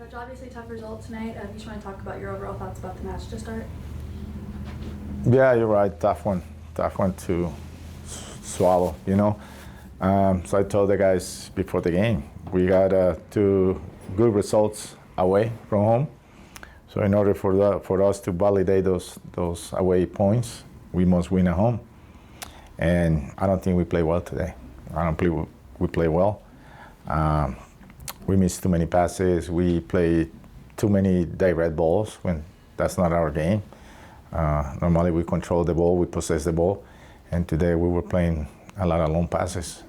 Coach, obviously tough result tonight. You just want to talk about your overall thoughts about the match to start? Yeah, you're right. Tough one to swallow. So I told the guys before the game, we got 2 good results away from home. So in order for us to validate those away points, we must win at home. And I don't think we play well today. I don't believe we play well. We missed too many passes. We play too many direct balls when that's not our game. Normally we control the ball, we possess the ball, and today we were playing a lot of long passes.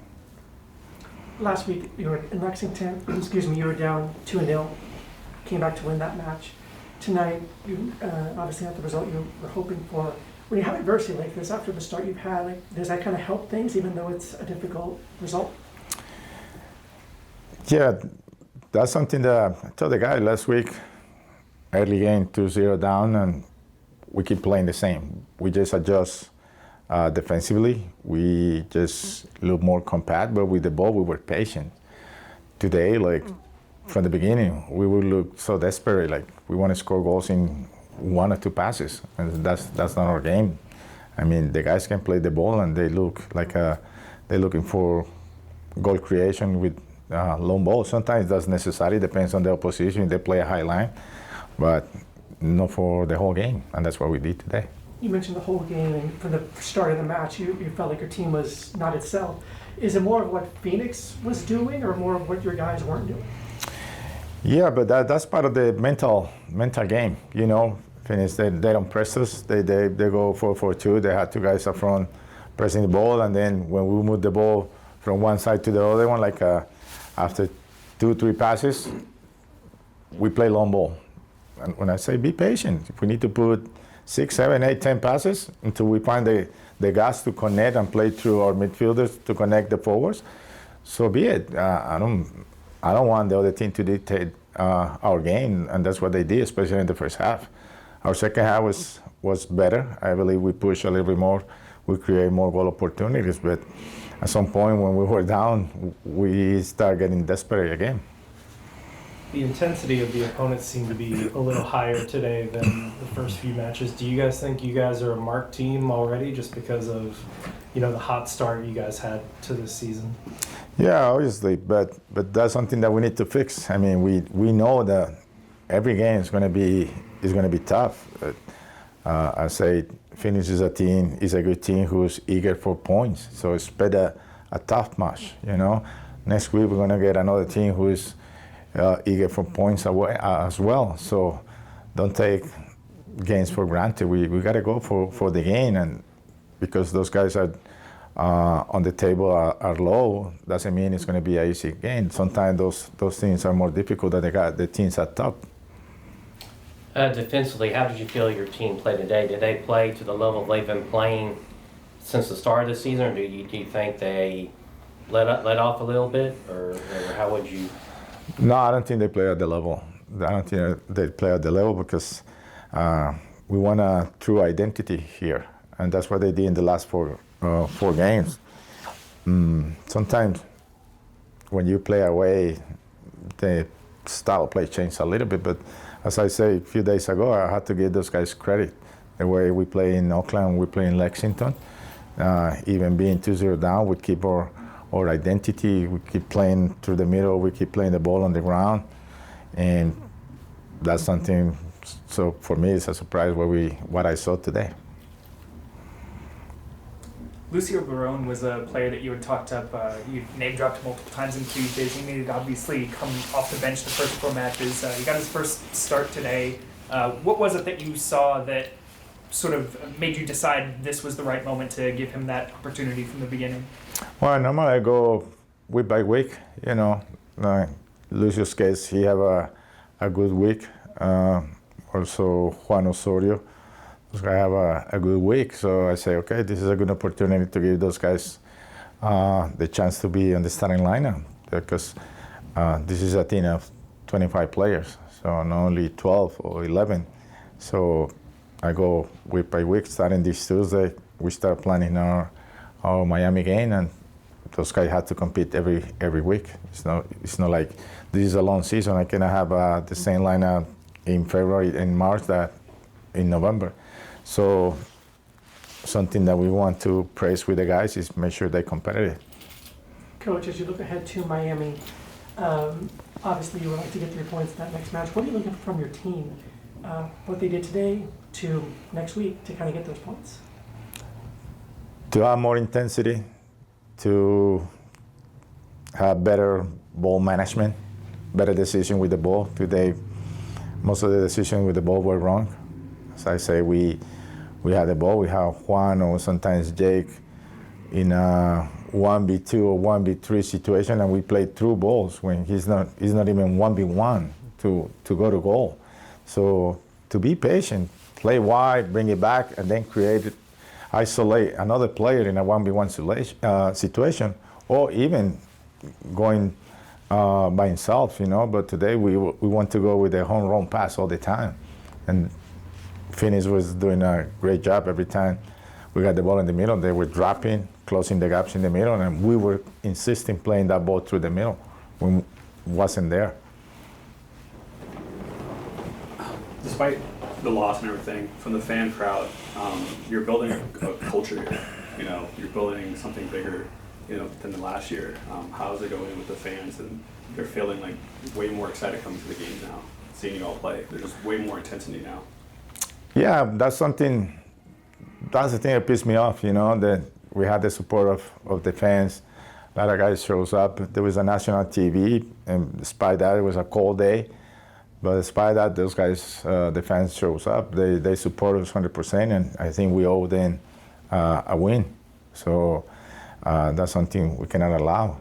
Last week you were in Lexington, you were down 2-0, came back to win that match. Tonight, you obviously had the result you were hoping for. When you have adversity like this after the start you've had, does that kind of help things even though it's a difficult result? Yeah, that's something that I told the guy last week, early game 2-0 down, and we keep playing the same. We just adjust defensively. We just look more compact, but with the ball, we were patient. Today, from the beginning, we would look so desperate, like we want to score goals in 1 or 2 passes, and that's not our game. I mean, the guys can play the ball, and they look like they're looking for goal creation with long ball. Sometimes that's necessary, depends on the opposition. They play a high line, but not for the whole game, and that's what we did today. You mentioned the whole game, and from the start of the match, you felt like your team was not itself. Is it more of what Phoenix was doing, or more of what your guys weren't doing? Yeah, but that's part of the mental game. Phoenix, they don't press us. They go 4-4-2. They had 2 guys up front pressing the ball, and then when we move the ball from one side to the other one, after 2-3 passes, we play long ball. And when I say be patient, if we need to put 6, 7, 8, 10 passes until we find the guys to connect and play through our midfielders to connect the forwards, so be it. I don't want the other team to dictate our game, and that's what they did, especially in the first half. Our second half was better. I believe we pushed a little bit more. We create more goal opportunities, but at some point when we were down, we started getting desperate again. The intensity of the opponents seemed to be a little higher today than the first few matches. Do you guys think you guys are a marked team already just because of, the hot start you guys had to this season? Yeah, obviously, but that's something that we need to fix. I mean, we know that every game is going to be tough. I say Phoenix is a good team who's eager for points. So expect a tough match. Next week we're going to get another team who is eager for points as well. So don't take games for granted. We got to go for the game, and because those guys are on the table are low, doesn't mean it's going to be an easy game. Sometimes those things are more difficult than the teams at top. Defensively, how did you feel your team played today? Did they play to the level they've been playing since the start of the season, or do you think they let off a little bit, or how would you? No, I don't think they play at the level. I don't think they play at the level because we want a true identity here, and that's what they did in the last 4 games. Sometimes when you play away, the style of play changes a little bit, but as I say a few days ago, I had to give those guys credit. The way we play in Oakland, we play in Lexington. Even being 2-0 down, we keep our identity. We keep playing through the middle. We keep playing the ball on the ground. And that's something, so for me, it's a surprise what I saw today. Lucio Barone was a player that you had talked up, you name-dropped multiple times in Tuesdays. He made it obviously come off the bench the first 4 matches. He got his first start today. What was it that you saw that sort of made you decide this was the right moment to give him that opportunity from the beginning? Well, normally I go week by week. Lucio's case, he have a good week. Also, Juan Osorio. Those guys have a good week, so I say, okay, this is a good opportunity to give those guys the chance to be on the starting lineup, because this is a team of 25 players, so not only 12 or 11. So I go week by week. Starting this Tuesday, we start planning our Miami game, and those guys had to compete every week. It's not like this is a long season. I cannot have the same lineup in February and March that in November. So something that we want to praise with the guys is make sure they're competitive. Coach, as you look ahead to Miami, obviously you would like to get 3 points in that next match. What are you looking for from your team? What they did today to next week to kind of get those points? To have more intensity, to have better ball management, better decision with the ball. Today, most of the decisions with the ball were wrong. As I say, we had the ball. We have Juan or sometimes Jake in a 1v2 or 1v3 situation, and we played through balls when he's not even 1v1 to go to goal. So to be patient, play wide, bring it back, and then isolate another player in a 1v1 situation, or even going by himself, But today we want to go with a home run pass all the time, and Phoenix was doing a great job every time we got the ball in the middle. They were dropping, closing the gaps in the middle, and we were insisting playing that ball through the middle when it wasn't there. Despite the loss and everything from the fan crowd, you're building a culture here. You're building something bigger, than the last year. How's it going with the fans? And they're feeling like way more excited coming to the games now, seeing you all play. There's just way more intensity now. Yeah, that's the thing that pissed me off, that we had the support of the fans. A lot of guys shows up. There was a national TV, and despite that, it was a cold day. But despite that, those guys, the fans shows up. They support us 100%, and I think we owe them a win. So that's something we cannot allow.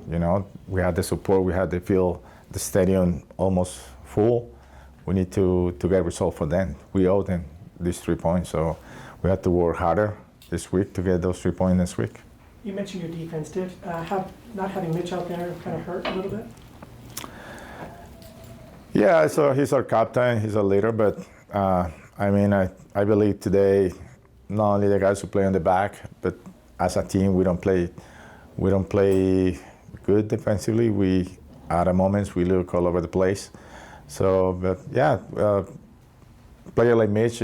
We had the support. We had the stadium almost full. We need to get results for them. We owe them these 3 points. So we have to work harder this week to get those 3 points next week. You mentioned your defense. Did not having Mitch out there kind of hurt a little bit? Yeah, so he's our captain, he's a leader, but I believe today, not only the guys who play on the back, but as a team, we don't play good defensively. We, at the moments, we look all over the place. So, but yeah, player like Mitch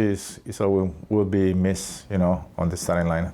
will be missed, on the starting lineup.